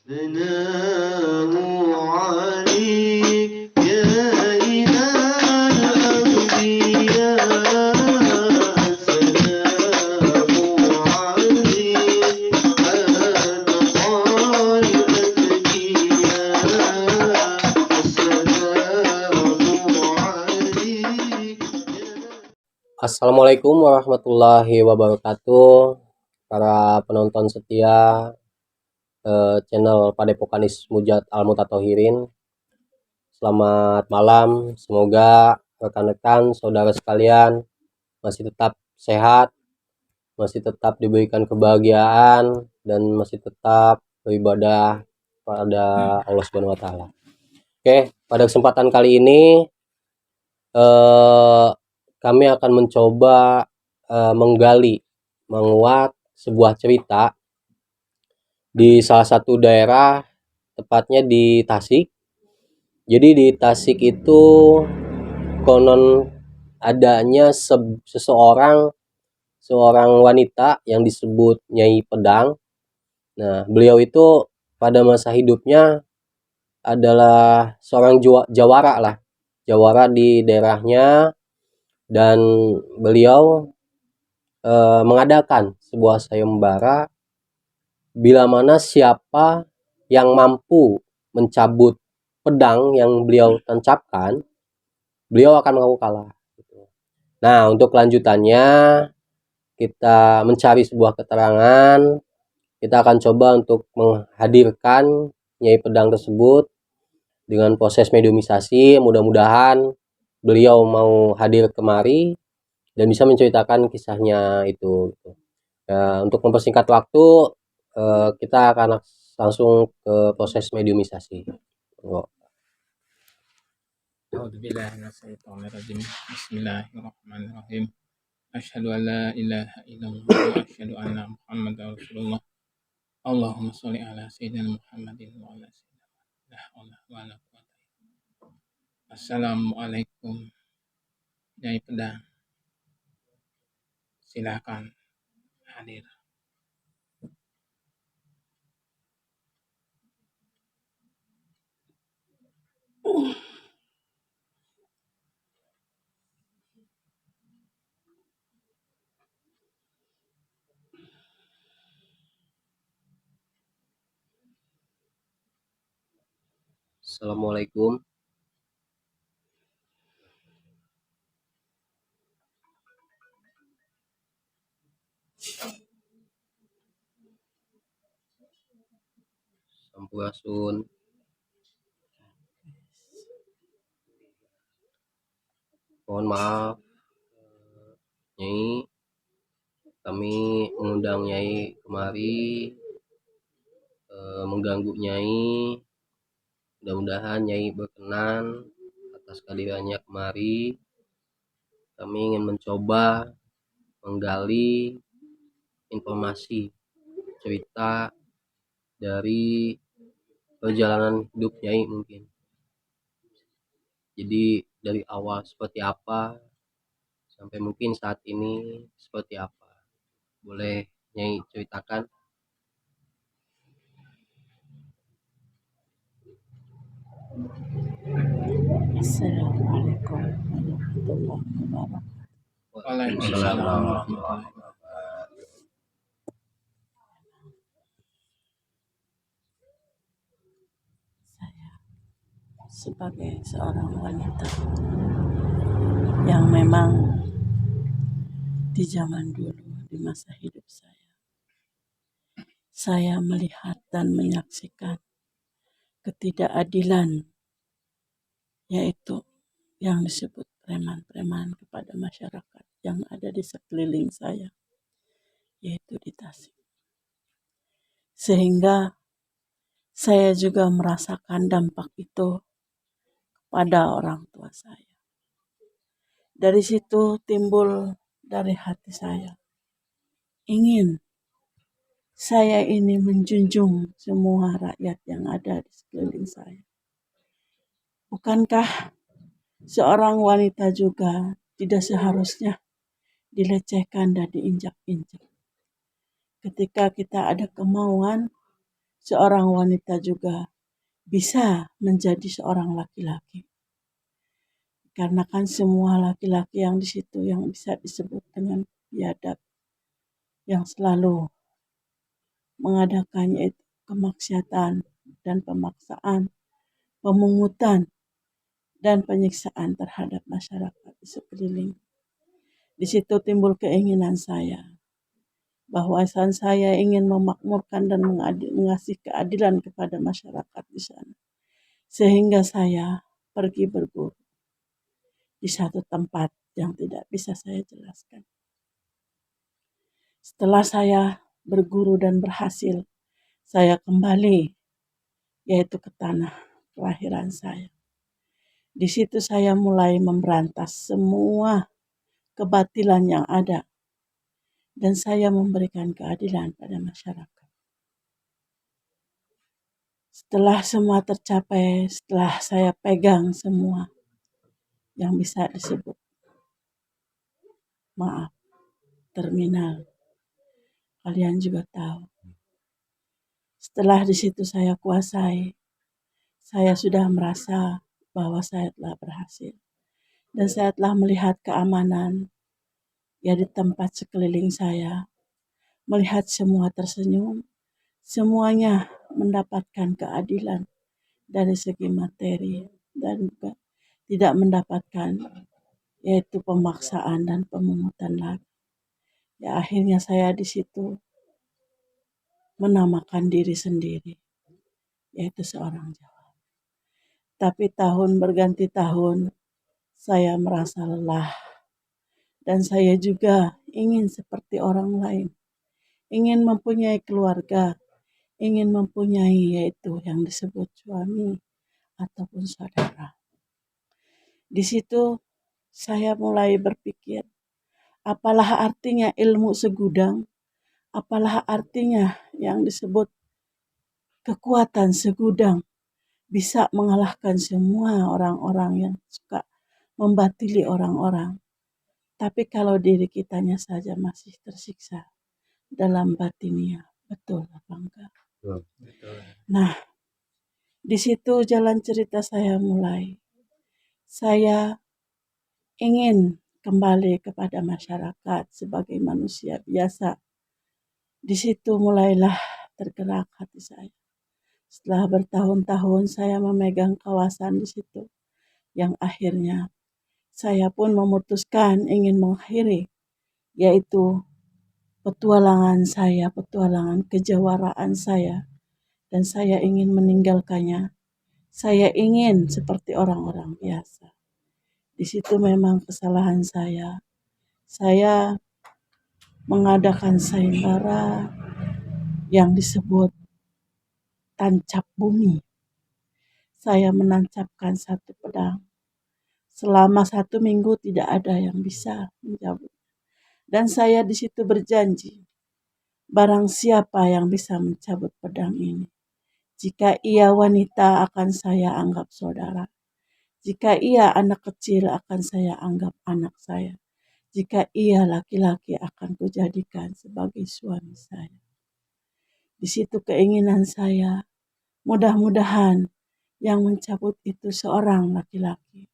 ثناء عليك يا إله الأنبياء السلام عليك أنت خير الأنبياء السلام عليك. Assalamualaikum warahmatullahi wabarakatuh, para penonton setia channel Padepokanis Mujad Al-Mutatohirin. Selamat malam, semoga rekan-rekan saudara sekalian masih tetap sehat, masih tetap diberikan kebahagiaan, dan masih tetap beribadah pada Allah Subhanahu wa Ta'ala. Oke, pada kesempatan kali ini kami akan mencoba menggali, menguak sebuah cerita di salah satu daerah, tepatnya di Tasik. Jadi di Tasik itu konon adanya seorang wanita yang disebut Nyai Pedang. Nah, beliau itu pada masa hidupnya adalah seorang jawara di daerahnya, dan beliau mengadakan sebuah sayembara bila mana siapa yang mampu mencabut pedang yang beliau tancapkan, beliau akan mengaku kalah. Nah, untuk lanjutannya kita mencari sebuah keterangan. Kita akan coba untuk menghadirkan Nyai Pedang tersebut dengan proses mediumisasi. Mudah-mudahan beliau mau hadir kemari dan bisa menceritakan kisahnya itu. Untuk mempersingkat waktu, kita akan langsung ke proses mediumisasi. A'udzubillahi minasyaitonirrajim. Bismillahirrahmanirrahim. Asyhadu an la ilaha illallah wa asyhadu anna Muhammadar Rasulullah. Allahumma sholli ala sayyidina Muhammadin wa ala sayyidina. Assalamualaikum, Nyai Pedang. Silakan hadir. Assalamualaikum. Sampurasun. Mohon maaf, Nyai, kami mengundang Nyai kemari, mengganggu Nyai. Mudah-mudahan Nyai berkenan atas kehadirannya kemari. Kami ingin mencoba menggali informasi cerita dari perjalanan hidup Nyai mungkin. Jadi dari awal seperti apa sampai mungkin saat ini seperti apa. Boleh Nyai ceritakan? Assalamualaikum warahmatullahi wabarakatuh. Waalaikumsalam warahmatullahi wabarakatuh. Saya sebagai seorang wanita yang memang di zaman dulu, di masa hidup saya melihat dan menyaksikan ketidakadilan, yaitu yang disebut preman-preman kepada masyarakat yang ada di sekeliling saya, yaitu di Tasik. Sehingga saya juga merasakan dampak itu pada orang tua saya. Dari situ timbul dari hati saya, ingin saya ini menjunjung semua rakyat yang ada di sekeliling saya. Bukankah seorang wanita juga tidak seharusnya dilecehkan dan diinjak-injak? Ketika kita ada kemauan, seorang wanita juga bisa menjadi seorang laki-laki. Karena kan semua laki-laki yang di situ yang bisa disebut dengan biadab, yang selalu mengadakan yaitu kemaksiatan dan pemaksaan, pemungutan, dan penyiksaan terhadap masyarakat di sekeliling. Di situ timbul keinginan saya, bahwasan saya ingin memakmurkan dan mengasih keadilan kepada masyarakat di sana. Sehingga saya pergi berguru di satu tempat yang tidak bisa saya jelaskan. Setelah saya berguru dan berhasil, saya kembali yaitu ke tanah kelahiran saya. Di situ saya mulai memberantas semua kebatilan yang ada dan saya memberikan keadilan pada masyarakat. Setelah semua tercapai, setelah saya pegang semua yang bisa disebut, maaf, terminal. Kalian juga tahu. Setelah di situ saya kuasai, saya sudah merasa bahwa saya telah berhasil. Dan saya telah melihat keamanan ya di tempat sekeliling saya. Melihat semua tersenyum, semuanya mendapatkan keadilan dari segi materi dan juga tidak mendapatkan yaitu pemaksaan dan pemungutan lagi. Ya akhirnya saya di situ menamakan diri sendiri, yaitu seorang Jawa. Tapi tahun berganti tahun, saya merasa lelah. Dan saya juga ingin seperti orang lain. Ingin mempunyai keluarga, ingin mempunyai yaitu yang disebut suami ataupun saudara. Di situ saya mulai berpikir, apalah artinya ilmu segudang, apalah artinya yang disebut kekuatan segudang bisa mengalahkan semua orang-orang yang suka membatili orang-orang. Tapi kalau diri kitanya saja masih tersiksa dalam batinnya, betul apa enggak? Nah, di situ jalan cerita saya mulai. Saya ingin kembali kepada masyarakat sebagai manusia biasa. Di situ mulailah tergerak hati saya. Setelah bertahun-tahun saya memegang kawasan di situ, yang akhirnya saya pun memutuskan ingin mengakhiri, yaitu petualangan saya, petualangan kejawaraan saya, dan saya ingin meninggalkannya. Saya ingin seperti orang-orang biasa. Di situ memang kesalahan saya. Saya mengadakan sayembara yang disebut tancap bumi. Saya menancapkan satu pedang. Selama 1 minggu tidak ada yang bisa menjawab. Dan saya di situ berjanji, barang siapa yang bisa mencabut pedang ini, jika ia wanita akan saya anggap saudara. Jika ia anak kecil akan saya anggap anak saya. Jika ia laki-laki akan kujadikan sebagai suami saya. Di situ keinginan saya, mudah-mudahan yang mencabut itu seorang laki-laki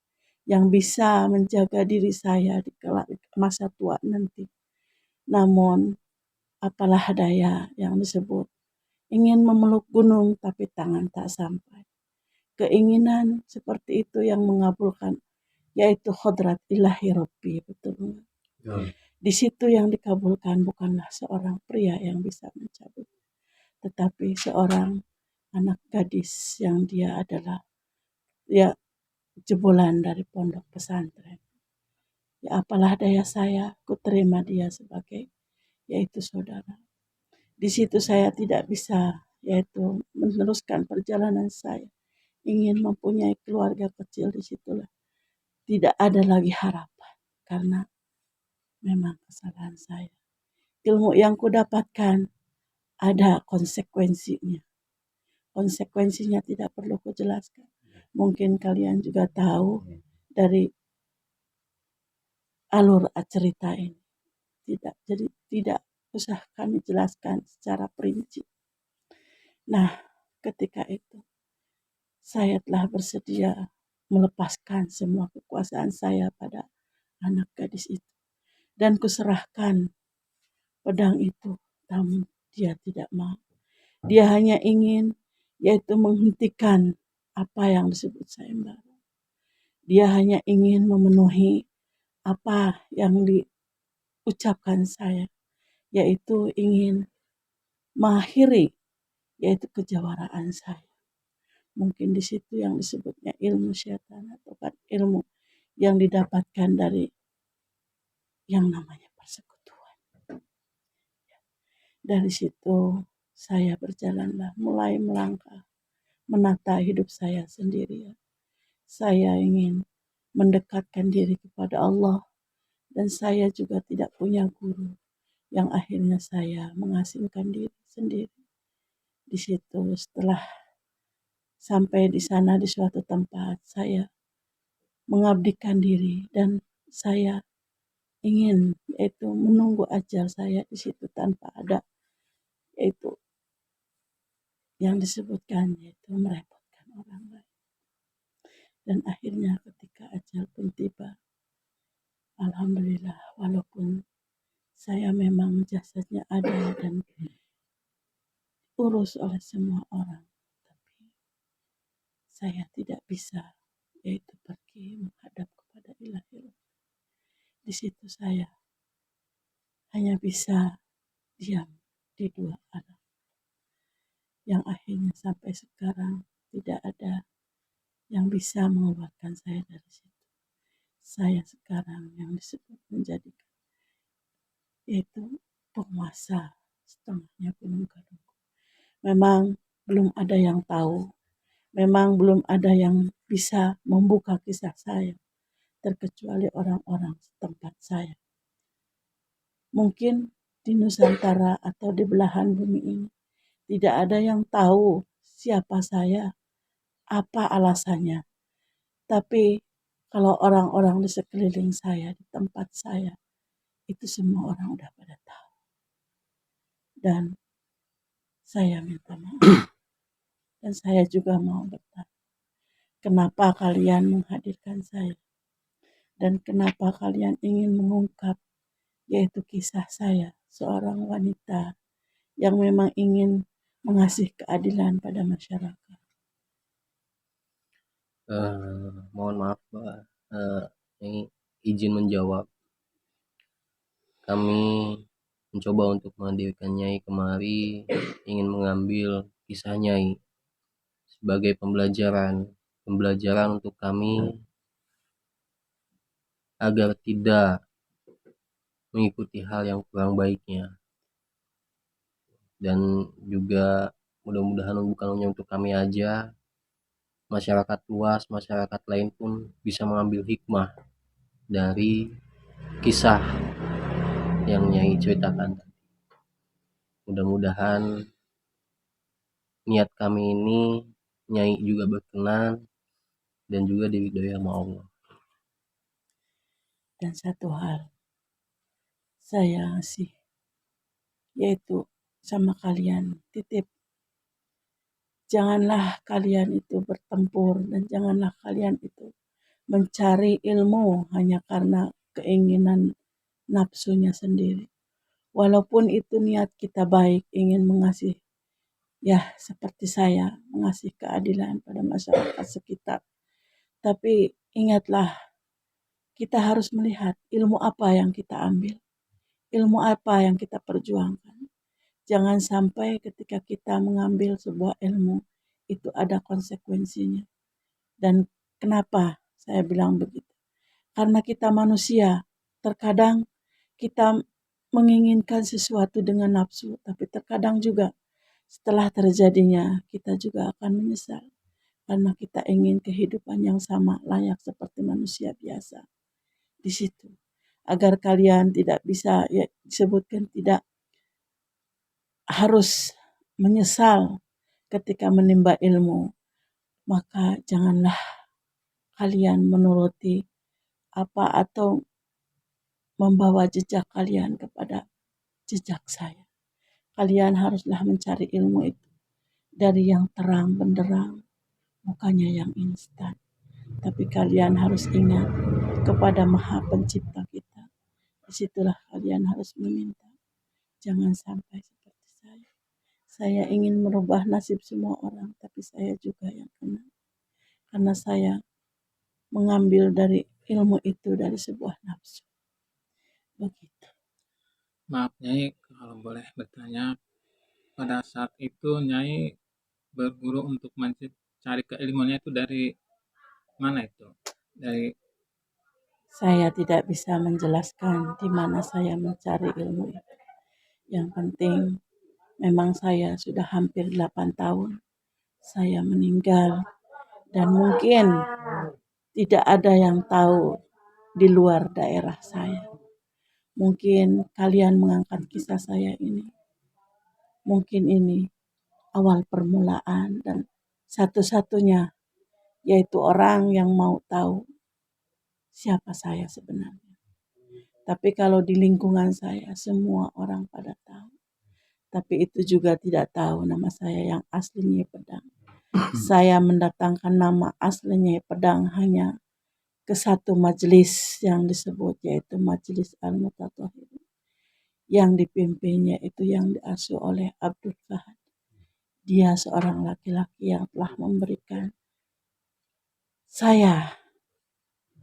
yang bisa menjaga diri saya di masa tua nanti. Namun, apalah daya yang disebut ingin memeluk gunung tapi tangan tak sampai. Keinginan seperti itu yang mengabulkan, yaitu kodrat ilahi Rabbi, betul. Di situ yang dikabulkan bukanlah seorang pria yang bisa mencabut, tetapi seorang anak gadis yang dia adalah ya jebolan dari pondok pesantren. Ya apalah daya saya, ku terima dia sebagai yaitu saudara. Di situ saya tidak bisa yaitu meneruskan perjalanan saya. Ingin mempunyai keluarga kecil di situlah. Tidak ada lagi harapan karena memang kesalahan saya. Ilmu yang kudapatkan ada konsekuensinya. Konsekuensinya tidak perlu kujelaskan. Mungkin kalian juga tahu dari alur cerita ini. Jadi tidak usah kami jelaskan secara perinci. Nah, ketika itu saya telah bersedia melepaskan semua kekuasaan saya pada anak gadis itu. Dan kuserahkan pedang itu, namun dia tidak mau. Dia hanya ingin yaitu menghentikan apa yang disebut sayembara. Dia hanya ingin memenuhi apa yang diucapkan saya, yaitu ingin mengakhiri yaitu kejawaraan saya. Mungkin di situ yang disebutnya ilmu syaitan atau ilmu yang didapatkan dari yang namanya persekutuan. Dari situ saya berjalanlah mulai melangkah menata hidup saya sendirian. Saya ingin mendekatkan diri kepada Allah dan saya juga tidak punya guru yang akhirnya saya mengasingkan diri sendiri. Di situ setelah sampai di sana di suatu tempat saya mengabdikan diri dan saya ingin yaitu menunggu ajal saya di situ tanpa ada yaitu yang disebutkan yaitu merepotkan orang lain. Dan akhirnya ketika ajal pun tiba, alhamdulillah walaupun saya memang jasadnya ada dan urus oleh semua orang, tapi saya tidak bisa yaitu pergi menghadap kepada ilahi. Di situ saya hanya bisa diam di dua arah. Yang akhirnya sampai sekarang tidak ada yang bisa mengeluarkan saya dari situ. Saya sekarang yang disebut menjadi yaitu penguasa setengahnya Gunung Galunggung. Memang belum ada yang tahu, memang belum ada yang bisa membuka kisah saya, terkecuali orang-orang setempat saya. Mungkin di Nusantara atau di belahan bumi ini tidak ada yang tahu siapa saya, apa alasannya. Tapi kalau orang-orang di sekeliling saya, di tempat saya, itu semua orang udah pada tahu. Dan saya minta maaf. Dan saya juga mau bertanya, kenapa kalian menghadirkan saya? Dan kenapa kalian ingin mengungkap yaitu kisah saya, seorang wanita yang memang ingin mengasih keadilan pada masyarakat. Mohon maaf Mbak, ini izin menjawab. Kami mencoba untuk menghadirkan Nyai kemari ingin mengambil kisah Nyai sebagai pembelajaran untuk kami agar tidak mengikuti hal yang kurang baiknya, dan juga mudah-mudahan bukan hanya untuk kami aja, masyarakat luas, masyarakat lain pun bisa mengambil hikmah dari kisah yang Nyai ceritakan. Mudah-mudahan niat kami ini Nyai juga berkenan dan juga diridhoi sama Allah. Dan satu hal saya ngasih yaitu sama kalian titip, janganlah kalian itu bertempur dan janganlah kalian itu mencari ilmu hanya karena keinginan nafsunya sendiri. Walaupun itu niat kita baik, ingin mengasih, ya seperti saya, mengasih keadilan pada masyarakat sekitar. Tapi ingatlah, kita harus melihat ilmu apa yang kita ambil, ilmu apa yang kita perjuangkan. Jangan sampai ketika kita mengambil sebuah ilmu, itu ada konsekuensinya. Dan kenapa saya bilang begitu? Karena kita manusia, terkadang kita menginginkan sesuatu dengan nafsu, tapi terkadang juga setelah terjadinya kita juga akan menyesal karena kita ingin kehidupan yang sama layak seperti manusia biasa. Di situ agar kalian tidak bisa ya, disebutkan tidak harus menyesal ketika menimba ilmu, maka janganlah kalian menuruti apa atau membawa jejak kalian kepada jejak saya. Kalian haruslah mencari ilmu itu dari yang terang benderang, bukannya yang instan. Tapi kalian harus ingat kepada Maha Pencipta kita. Disitulah kalian harus meminta. Jangan sampai seperti saya. Saya ingin merubah nasib semua orang, tapi saya juga yang kena. Karena saya mengambil dari ilmu itu dari sebuah nafsu. Begitu. Maaf Nyai, kalau boleh bertanya, pada saat itu Nyai berguru untuk mencari keilmuannya itu dari mana itu? Dari Saya tidak bisa menjelaskan di mana saya mencari ilmu itu. Yang penting memang saya sudah hampir 8 tahun saya meninggal dan mungkin tidak ada yang tahu di luar daerah saya. Mungkin kalian mengangkat kisah saya ini. Mungkin ini awal permulaan dan satu-satunya yaitu orang yang mau tahu siapa saya sebenarnya. Tapi kalau di lingkungan saya semua orang pada tahu. Tapi itu juga tidak tahu nama saya yang aslinya Pedang. Saya mendatangkan nama aslinya Pedang hanya ke satu majelis yang disebut yaitu Majelis Al-Mutatahhirin. Yang dipimpinnya itu yang diasuh oleh Abdul Fahad. Dia seorang laki-laki yang telah memberikan saya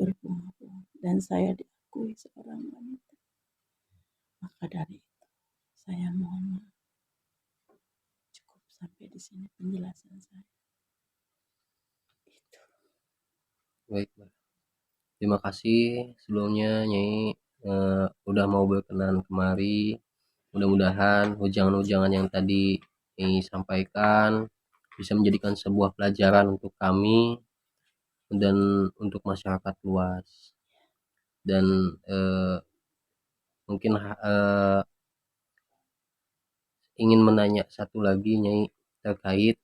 berbunga-bunga dan saya diakui seorang wanita. Maka dari itu saya mohon maaf. Cukup sampai di sini penjelasan saya. Itu. Baik, Mbak. Terima kasih sebelumnya Nyai udah mau berkenan kemari. Mudah-mudahan ujangan-ujangan yang tadi Nyai sampaikan bisa menjadikan sebuah pelajaran untuk kami dan untuk masyarakat luas. Dan mungkin ingin menanya satu lagi Nyai terkait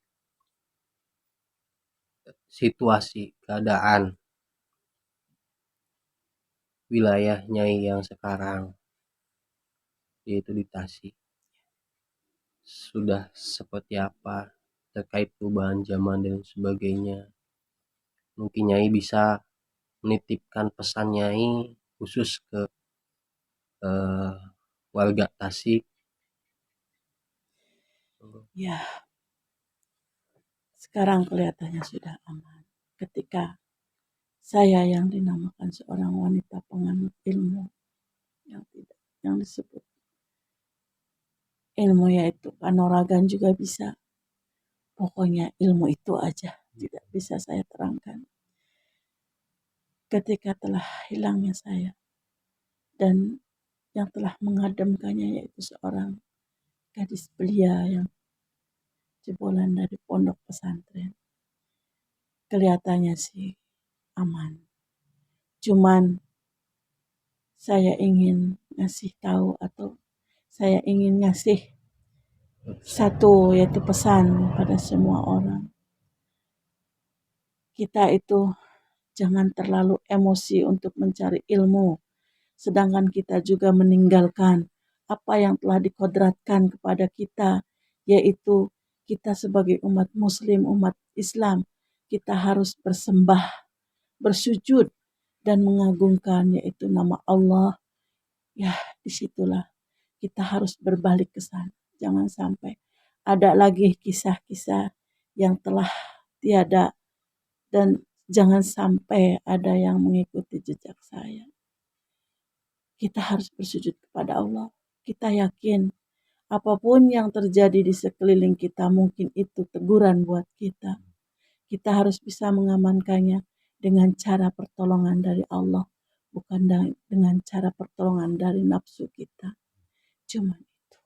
situasi keadaan wilayah Nyai yang sekarang yaitu di Tasik. Sudah seperti apa terkait perubahan zaman dan sebagainya. Mungkin Nyai bisa menitipkan pesan Nyai khusus ke warga Tasik. Ya, sekarang kelihatannya sudah aman. Ketika saya yang dinamakan seorang wanita penganut ilmu yang disebut ilmu yaitu kanuragan juga bisa. Pokoknya ilmu itu aja tidak bisa saya terangkan. Ketika telah hilangnya saya dan yang telah mengademkannya yaitu seorang gadis belia yang jebolan dari pondok pesantren. Kelihatannya sih aman. Cuman saya ingin ngasih tahu atau saya ingin ngasih satu yaitu pesan pada semua orang. Kita itu jangan terlalu emosi untuk mencari ilmu. Sedangkan kita juga meninggalkan apa yang telah dikodratkan kepada kita. Yaitu kita sebagai umat muslim, umat Islam. Kita harus bersembah, bersujud, dan mengagungkan yaitu nama Allah. Ya, disitulah kita harus berbalik ke sana. Jangan sampai ada lagi kisah-kisah yang telah tiada dan jangan sampai ada yang mengikuti jejak saya. Kita harus bersujud kepada Allah. Kita yakin apapun yang terjadi di sekeliling kita mungkin itu teguran buat kita. Kita harus bisa mengamankannya dengan cara pertolongan dari Allah. Bukan dengan cara pertolongan dari nafsu kita. Cuma itu.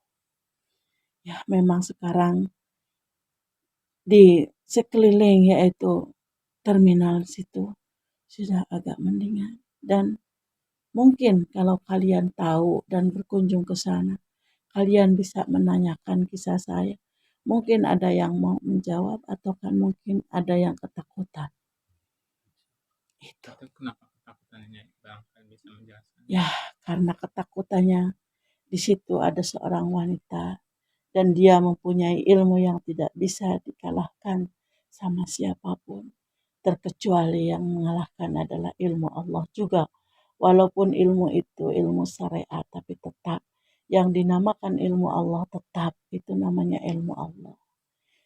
Ya memang sekarang di sekeliling yaitu terminal situ sudah agak mendingan. Dan mungkin kalau kalian tahu dan berkunjung ke sana, kalian bisa menanyakan kisah saya. Mungkin ada yang mau menjawab atau kan mungkin ada yang ketakutan. Itu. kenapa ketakutannya Barangkali bisa menjelaskan. Ya, karena ketakutannya di situ ada seorang wanita dan dia mempunyai ilmu yang tidak bisa dikalahkan sama siapapun, terkecuali yang mengalahkan adalah ilmu Allah juga. Walaupun ilmu itu ilmu syariat, tapi tetap yang dinamakan ilmu Allah tetap itu namanya ilmu Allah.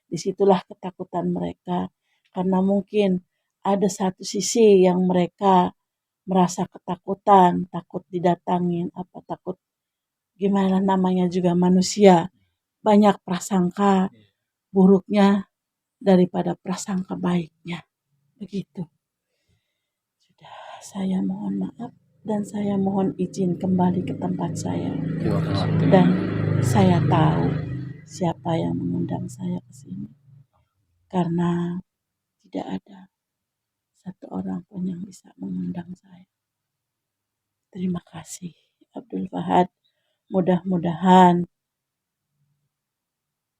Disitulah ketakutan mereka, karena mungkin ada satu sisi yang mereka merasa ketakutan, takut didatangin, takut gimana namanya juga manusia, banyak prasangka buruknya daripada prasangka baiknya. Begitu. Sudah, saya mohon maaf dan saya mohon izin kembali ke tempat saya. Terima kasih. Dan saya tahu siapa yang mengundang saya ke sini. Karena tidak ada satu orang pun yang bisa mengundang saya. Terima kasih, Abdul Fahad. Mudah-mudahan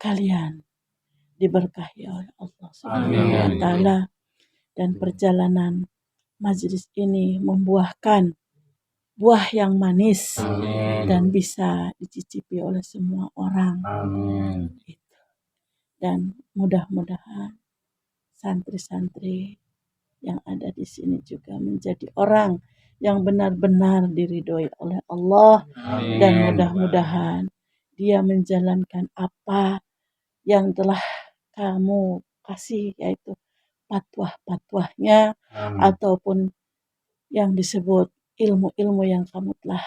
kalian diberkahi oleh Allah Subhanahu wa Ta'ala, dan perjalanan majelis ini membuahkan buah yang manis dan bisa dicicipi oleh semua orang. Gitu. Dan mudah-mudahan santri-santri yang ada di sini juga menjadi orang yang benar-benar diridhoi oleh Allah. Dan mudah-mudahan dia menjalankan apa yang telah kamu kasih, yaitu patwah-patwahnya ataupun yang disebut ilmu-ilmu yang kamu telah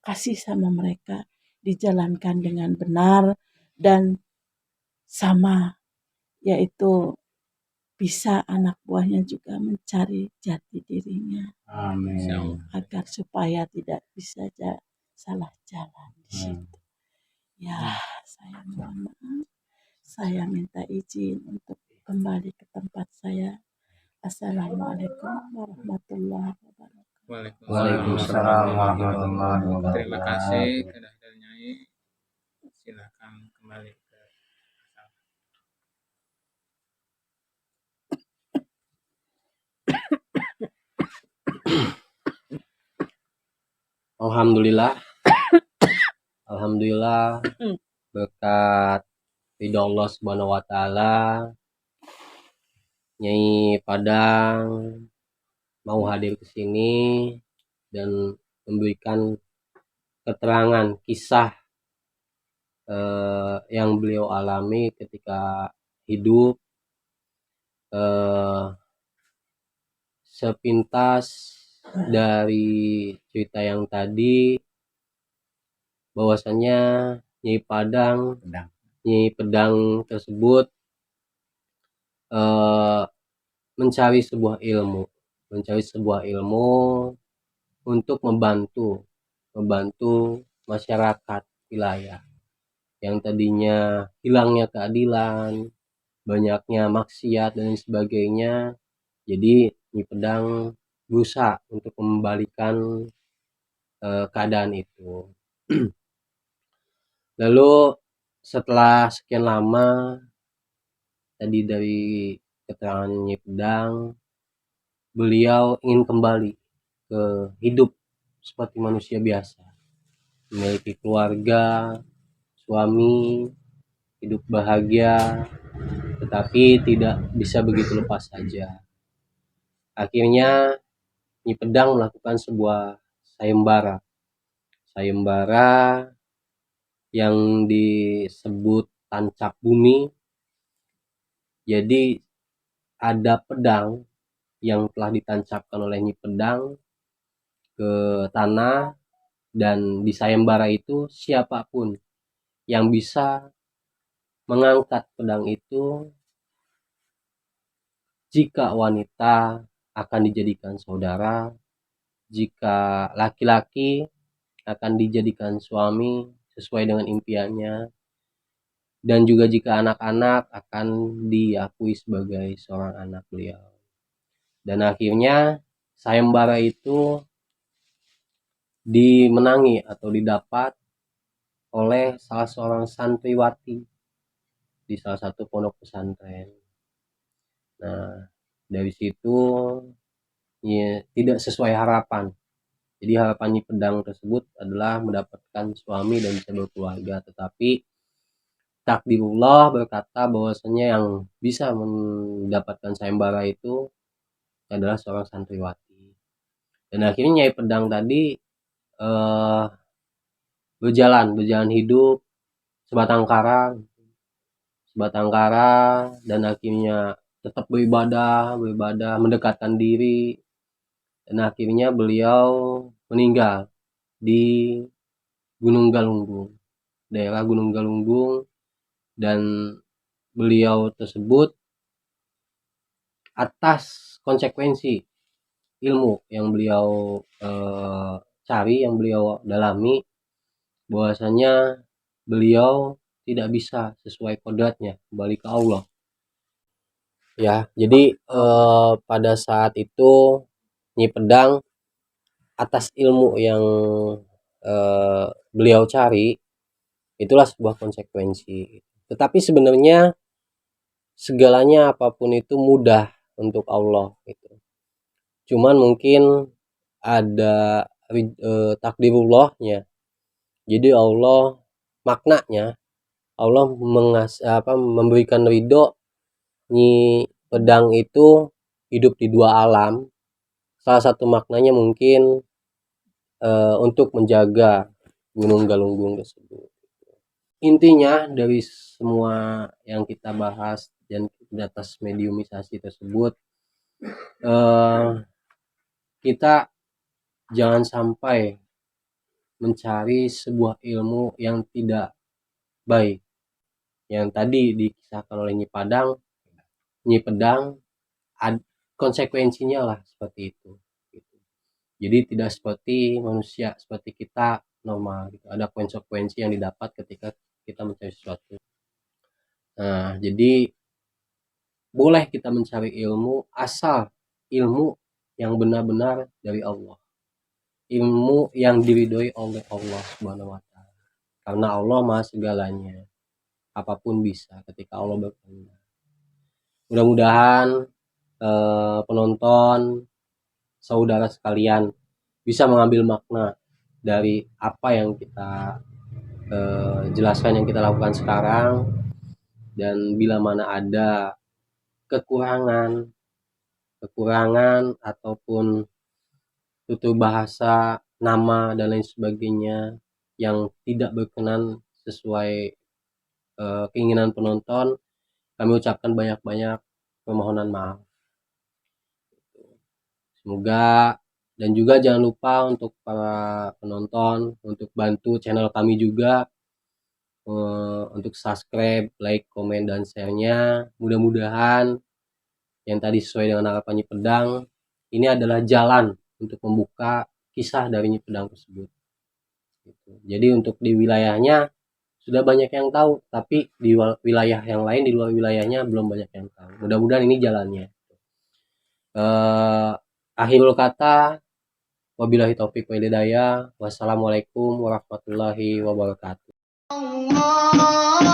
kasih sama mereka dijalankan dengan benar dan sama, yaitu bisa anak buahnya juga mencari jati dirinya. Agar supaya tidak bisa salah jalan di situ. Ya, saya mohon maaf. Saya minta izin untuk kembali ke tempat saya. Assalamualaikum warahmatullahi wabarakatuh. Waalaikumsalam warahmatullahi wabarakatuh. Terima kasih kepada Nyai. Silakan kembali ke asal. Alhamdulillah berkat ridho Allah Subhanahu wa Ta'ala, Nyai Padang mau hadir ke sini dan memberikan keterangan kisah yang beliau alami ketika hidup. Sepintas dari cerita yang tadi, bahwasannya Nyai Pedang tersebut mencari sebuah ilmu untuk membantu masyarakat wilayah yang tadinya hilangnya keadilan, banyaknya maksiat dan sebagainya. Jadi Nyai Pedang berusaha untuk membalikan keadaan itu. Lalu setelah sekian lama tadi dari keterangan Nyai Pedang, beliau ingin kembali ke hidup seperti manusia biasa, memiliki keluarga, suami, hidup bahagia, tetapi tidak bisa begitu lepas saja. Akhirnya Nyai Pedang melakukan sebuah sayembara yang disebut tancap bumi. Jadi ada pedang yang telah ditancapkan oleh Nyai Pedang ke tanah, dan di sayembara itu siapapun yang bisa mengangkat pedang itu, jika wanita akan dijadikan saudara, jika laki-laki akan dijadikan suami sesuai dengan impiannya, dan juga jika anak-anak akan diakui sebagai seorang anak beliau. Dan akhirnya sayembara itu dimenangi atau didapat oleh salah seorang santriwati di salah satu pondok pesantren. Nah, dari situ ya, tidak sesuai harapan. Jadi harapan Nyai Pedang tersebut adalah mendapatkan suami dan bisa berkeluarga, tetapi takdirullah berkata bahwasanya yang bisa mendapatkan sayembara itu adalah seorang santriwati. Dan akhirnya Nyai Pedang tadi berjalan hidup sebatang kara dan akhirnya tetap beribadah mendekatkan diri, dan akhirnya beliau meninggal di Gunung Galunggung, daerah Gunung Galunggung, dan beliau tersebut atas konsekuensi ilmu yang beliau cari, yang beliau dalami, bahwasanya beliau tidak bisa sesuai kodratnya kembali ke Allah. Ya, jadi pada saat itu Nyi Pedang atas ilmu yang beliau cari, itulah sebuah konsekuensi. Tetapi sebenarnya segalanya apapun itu mudah untuk Allah gitu. Cuman mungkin ada takdirullahnya. Jadi Allah maknanya Allah memberikan ridho Nyi Pedang itu hidup di dua alam. Salah satu maknanya mungkin untuk menjaga Gunung Galunggung tersebut. Intinya dari semua yang kita bahas dan di atas mediumisasi tersebut, kita jangan sampai mencari sebuah ilmu yang tidak baik. Yang tadi dikisahkan oleh Nyi Pedang, konsekuensinya lah seperti itu. Jadi tidak seperti manusia, seperti kita normal gitu. Ada konsekuensi yang didapat ketika kita mencari sesuatu. Nah, jadi boleh kita mencari ilmu asal ilmu yang benar-benar dari Allah. Ilmu yang diridhoi oleh Allah Subhanahu wa taala. Karena Allah Maha segalanya. Apapun bisa ketika Allah berkehendak. Mudah-mudahan penonton, saudara sekalian bisa mengambil makna dari apa yang kita jelaskan, yang kita lakukan sekarang. Dan bila mana ada kekurangan ataupun tutur bahasa, nama dan lain sebagainya yang tidak berkenan sesuai keinginan penonton, kami ucapkan banyak-banyak permohonan maaf. Semoga, dan juga jangan lupa untuk para penonton untuk bantu channel kami juga untuk subscribe, like, komen, dan share-nya. Mudah-mudahan yang tadi sesuai dengan harapan Nyi Pedang, ini adalah jalan untuk membuka kisah dari Nyi Pedang tersebut. Jadi untuk di wilayahnya sudah banyak yang tahu, tapi di wilayah yang lain, di luar wilayahnya belum banyak yang tahu. Mudah-mudahan ini jalannya. Akhirul kata, wabillahi taufiq wal hidayah. Wassalamualaikum warahmatullahi wabarakatuh. Allah